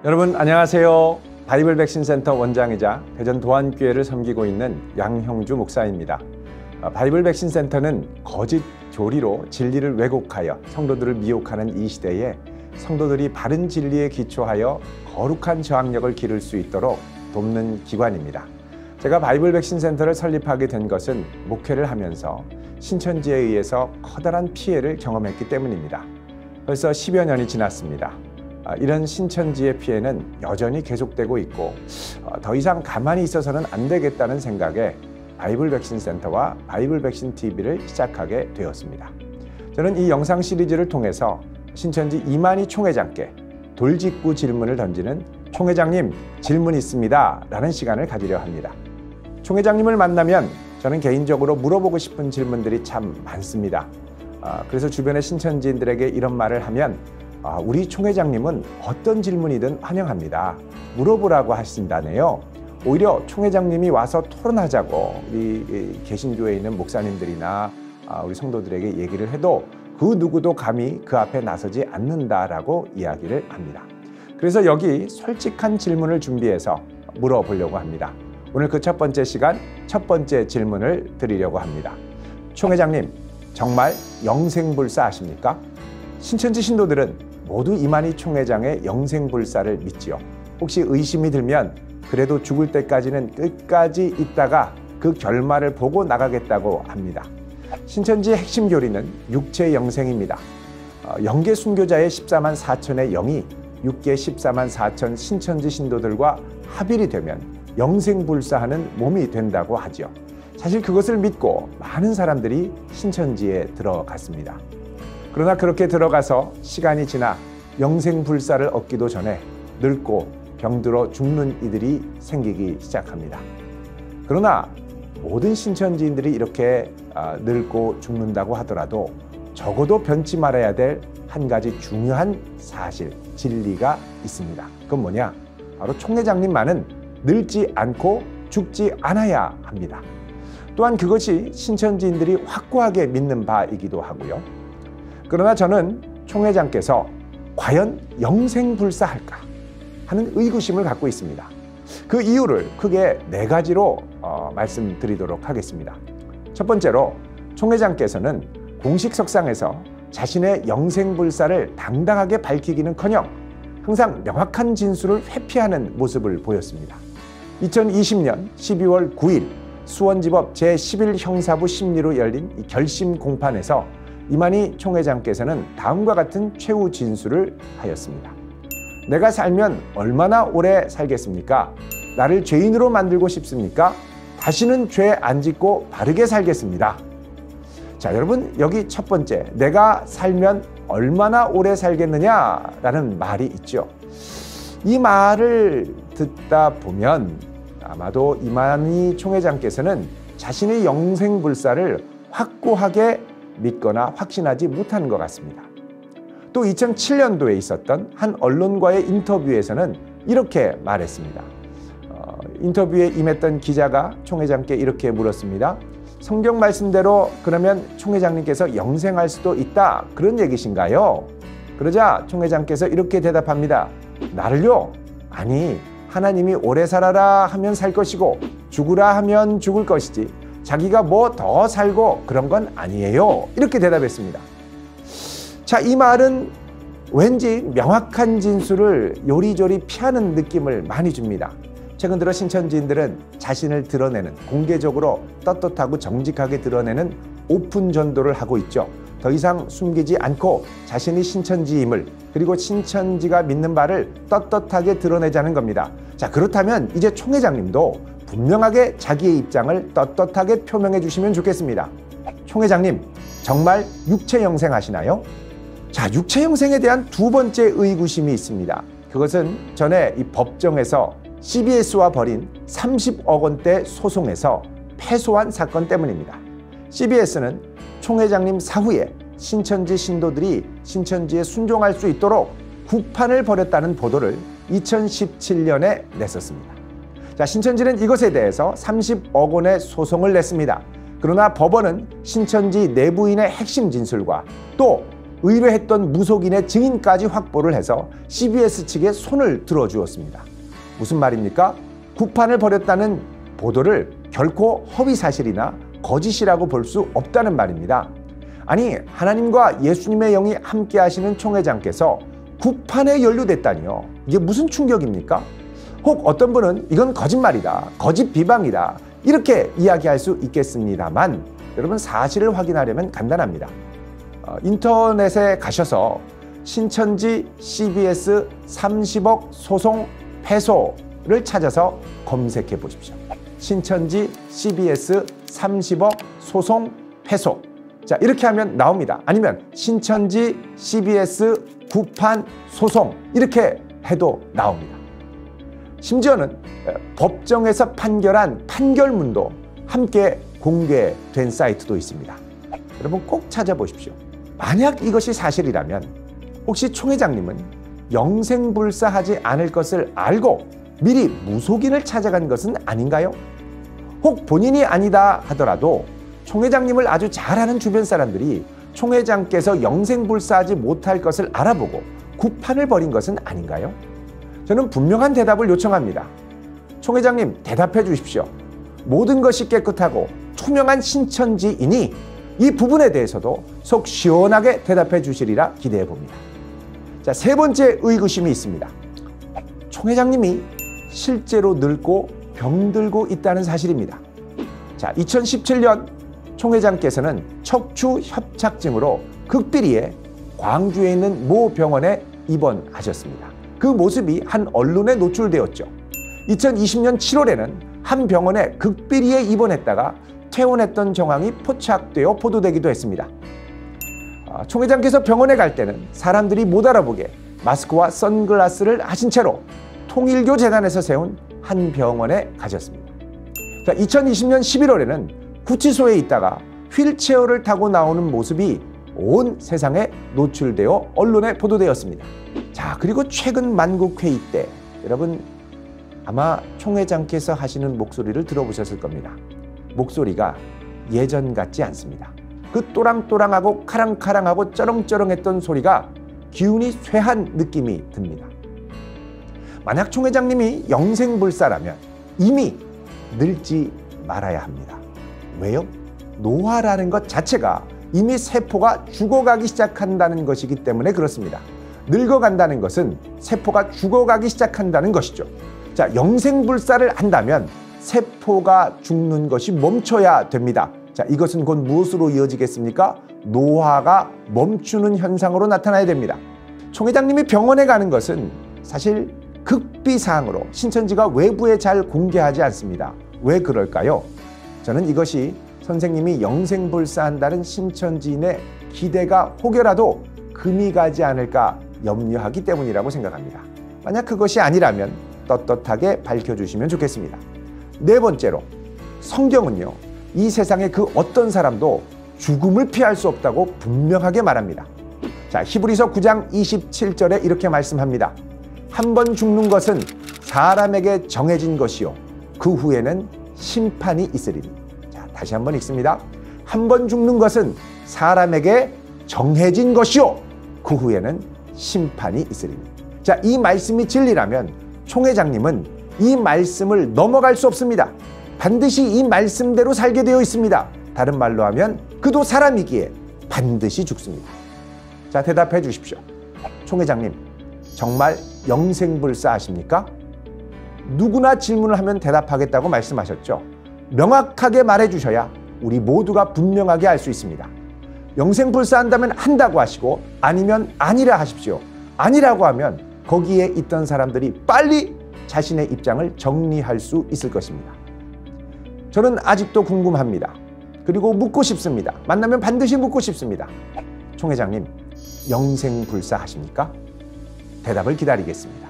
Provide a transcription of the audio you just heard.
여러분 안녕하세요. 바이블 백신 센터 원장이자 대전 도안교회를 섬기고 있는 양형주 목사입니다. 바이블 백신 센터는 거짓 교리로 진리를 왜곡하여 성도들을 미혹하는 이 시대에 성도들이 바른 진리에 기초하여 거룩한 저항력을 기를 수 있도록 돕는 기관입니다. 제가 바이블 백신 센터를 설립하게 된 것은 목회를 하면서 신천지에 의해서 커다란 피해를 경험했기 때문입니다. 벌써 10여 년이 지났습니다. 이런 신천지의 피해는 여전히 계속되고 있고 더 이상 가만히 있어서는 안 되겠다는 생각에 바이블 백신 센터와 바이블 백신 TV를 시작하게 되었습니다. 저는 이 영상 시리즈를 통해서 신천지 이만희 총회장께 돌직구 질문을 던지는 총회장님 질문 있습니다 라는 시간을 가지려 합니다. 총회장님을 만나면 저는 개인적으로 물어보고 싶은 질문들이 참 많습니다. 그래서 주변의 신천지인들에게 이런 말을 하면 우리 총회장님은 어떤 질문이든 환영합니다. 물어보라고 하신다네요. 오히려 총회장님이 와서 토론하자고 우리 개신교회에 있는 목사님들이나 우리 성도들에게 얘기를 해도 그 누구도 감히 그 앞에 나서지 않는다라고 이야기를 합니다. 그래서 여기 솔직한 질문을 준비해서 물어보려고 합니다. 오늘 그 첫 번째 시간, 첫 번째 질문을 드리려고 합니다. 총회장님, 정말 영생불사 아십니까? 신천지 신도들은 모두 이만희 총회장의 영생불사를 믿지요. 혹시 의심이 들면 그래도 죽을 때까지는 끝까지 있다가 그 결말을 보고 나가겠다고 합니다. 신천지의 핵심 교리는 육체 영생입니다. 영계 순교자의 14만 4천의 영이 육계 14만 4천 신천지 신도들과 합일이 되면 영생불사하는 몸이 된다고 하죠. 사실 그것을 믿고 많은 사람들이 신천지에 들어갔습니다. 그러나 그렇게 들어가서 시간이 지나 영생불사를 얻기도 전에 늙고 병들어 죽는 이들이 생기기 시작합니다. 그러나 모든 신천지인들이 이렇게 늙고 죽는다고 하더라도 적어도 변치 말아야 될 한 가지 중요한 사실, 진리가 있습니다. 그건 뭐냐? 바로 총회장님만은 늙지 않고 죽지 않아야 합니다. 또한 그것이 신천지인들이 확고하게 믿는 바이기도 하고요. 그러나 저는 총회장께서 과연 영생불사할까 하는 의구심을 갖고 있습니다. 그 이유를 크게 4가지로 말씀드리도록 하겠습니다. 첫 번째로 총회장께서는 공식 석상에서 자신의 영생불사를 당당하게 밝히기는커녕 항상 명확한 진술을 회피하는 모습을 보였습니다. 2020년 12월 9일 수원지법 제11형사부 심리로 열린 이 결심 공판에서 이만희 총회장께서는 다음과 같은 최후 진술을 하였습니다. 내가 살면 얼마나 오래 살겠습니까? 나를 죄인으로 만들고 싶습니까? 다시는 죄 안 짓고 바르게 살겠습니다. 자, 여러분 여기 첫 번째, 내가 살면 얼마나 오래 살겠느냐라는 말이 있죠. 이 말을 듣다 보면 아마도 이만희 총회장께서는 자신의 영생불사를 확고하게 믿거나 확신하지 못하는 것 같습니다. 또 2007년도에 있었던 한 언론과의 인터뷰에서는 이렇게 말했습니다. 인터뷰에 임했던 기자가 총회장께 이렇게 물었습니다. 성경 말씀대로 그러면 총회장님께서 영생할 수도 있다, 그런 얘기신가요? 그러자 총회장께서 이렇게 대답합니다. 나를요? 아니, 하나님이 오래 살아라 하면 살 것이고 죽으라 하면 죽을 것이지 자기가 뭐 더 살고 그런 건 아니에요. 이렇게 대답했습니다. 자, 이 말은 왠지 명확한 진술을 요리조리 피하는 느낌을 많이 줍니다. 최근 들어 신천지인들은 자신을 드러내는, 공개적으로 떳떳하고 정직하게 드러내는 오픈 전도를 하고 있죠. 더 이상 숨기지 않고 자신이 신천지임을, 그리고 신천지가 믿는 바를 떳떳하게 드러내자는 겁니다. 자, 그렇다면 이제 총회장님도 분명하게 자기의 입장을 떳떳하게 표명해 주시면 좋겠습니다. 총회장님, 정말 육체 영생 하시나요? 자, 육체 영생에 대한 두 번째 의구심이 있습니다. 그것은 전에 이 법정에서 CBS와 벌인 30억 원대 소송에서 패소한 사건 때문입니다. CBS는 총회장님 사후에 신천지 신도들이 신천지에 순종할 수 있도록 국판을 벌였다는 보도를 2017년에 냈었습니다. 자, 신천지는 이것에 대해서 30억 원의 소송을 냈습니다. 그러나 법원은 신천지 내부인의 핵심 진술과 또 의뢰했던 무속인의 증인까지 확보를 해서 CBS 측에 손을 들어주었습니다. 무슨 말입니까? 구판을 벌였다는 보도를 결코 허위사실이나 거짓이라고 볼 수 없다는 말입니다. 아니, 하나님과 예수님의 영이 함께 하시는 총회장께서 구판에 연루됐다니요. 이게 무슨 충격입니까? 혹 어떤 분은 이건 거짓말이다, 거짓 비방이다 이렇게 이야기할 수 있겠습니다만, 여러분 사실을 확인하려면 간단합니다. 인터넷에 가셔서 신천지 CBS 30억 소송 패소를 찾아서 검색해 보십시오. 신천지 CBS 30억 소송 패소. 자, 이렇게 하면 나옵니다. 아니면 신천지 CBS 구판 소송 이렇게 해도 나옵니다. 심지어는 법정에서 판결한 판결문도 함께 공개된 사이트도 있습니다. 여러분 꼭 찾아보십시오. 만약 이것이 사실이라면 혹시 총회장님은 영생불사하지 않을 것을 알고 미리 무속인을 찾아간 것은 아닌가요? 혹 본인이 아니다 하더라도 총회장님을 아주 잘 아는 주변 사람들이 총회장께서 영생불사하지 못할 것을 알아보고 구판을 벌인 것은 아닌가요? 저는 분명한 대답을 요청합니다. 총회장님 대답해 주십시오. 모든 것이 깨끗하고 투명한 신천지이니 이 부분에 대해서도 속 시원하게 대답해 주시리라 기대해 봅니다. 자, 세 번째 의구심이 있습니다. 총회장님이 실제로 늙고 병들고 있다는 사실입니다. 자, 2017년 총회장께서는 척추 협착증으로 극비리에 광주에 있는 모 병원에 입원하셨습니다. 그 모습이 한 언론에 노출되었죠. 2020년 7월에는 한 병원에 극비리에 입원했다가 퇴원했던 정황이 포착되어 보도되기도 했습니다. 총회장께서 병원에 갈 때는 사람들이 못 알아보게 마스크와 선글라스를 하신 채로 통일교 재단에서 세운 한 병원에 가셨습니다. 자, 2020년 11월에는 구치소에 있다가 휠체어를 타고 나오는 모습이 온 세상에 노출되어 언론에 보도되었습니다. 자, 그리고 최근 만국회의 때 여러분 아마 총회장께서 하시는 목소리를 들어보셨을 겁니다. 목소리가 예전 같지 않습니다. 그 또랑또랑하고 카랑카랑하고 쩌렁쩌렁했던 소리가 기운이 쇠한 느낌이 듭니다. 만약 총회장님이 영생불사라면 이미 늙지 말아야 합니다. 왜요? 노화라는 것 자체가 이미 세포가 죽어가기 시작한다는 것이기 때문에 그렇습니다. 늙어간다는 것은 세포가 죽어가기 시작한다는 것이죠. 자, 영생불사를 한다면 세포가 죽는 것이 멈춰야 됩니다. 자, 이것은 곧 무엇으로 이어지겠습니까? 노화가 멈추는 현상으로 나타나야 됩니다. 총회장님이 병원에 가는 것은 사실 극비사항으로 신천지가 외부에 잘 공개하지 않습니다. 왜 그럴까요? 저는 이것이 선생님이 영생불사한다는 신천지인의 기대가 혹여라도 금이 가지 않을까 염려하기 때문이라고 생각합니다. 만약 그것이 아니라면 떳떳하게 밝혀주시면 좋겠습니다. 네 번째로, 성경은요, 이 세상의 그 어떤 사람도 죽음을 피할 수 없다고 분명하게 말합니다. 자, 히브리서 9장 27절에 이렇게 말씀합니다. 한 번 죽는 것은 사람에게 정해진 것이요 그 후에는 심판이 있으리니. 자, 다시 한번 읽습니다. 한 번 죽는 것은 사람에게 정해진 것이요 그 후에는 심판이 있으리니. 자, 이 말씀이 진리라면 총회장님은 이 말씀을 넘어갈 수 없습니다. 반드시 이 말씀대로 살게 되어 있습니다. 다른 말로 하면 그도 사람이기에 반드시 죽습니다. 자, 대답해 주십시오. 총회장님, 정말 영생불사하십니까? 누구나 질문을 하면 대답하겠다고 말씀하셨죠. 명확하게 말해 주셔야 우리 모두가 분명하게 알 수 있습니다. 영생불사한다면 한다고 하시고 아니면 아니라 하십시오. 아니라고 하면 거기에 있던 사람들이 빨리 자신의 입장을 정리할 수 있을 것입니다. 저는 아직도 궁금합니다. 그리고 묻고 싶습니다. 만나면 반드시 묻고 싶습니다. 총회장님, 영생불사하십니까? 대답을 기다리겠습니다.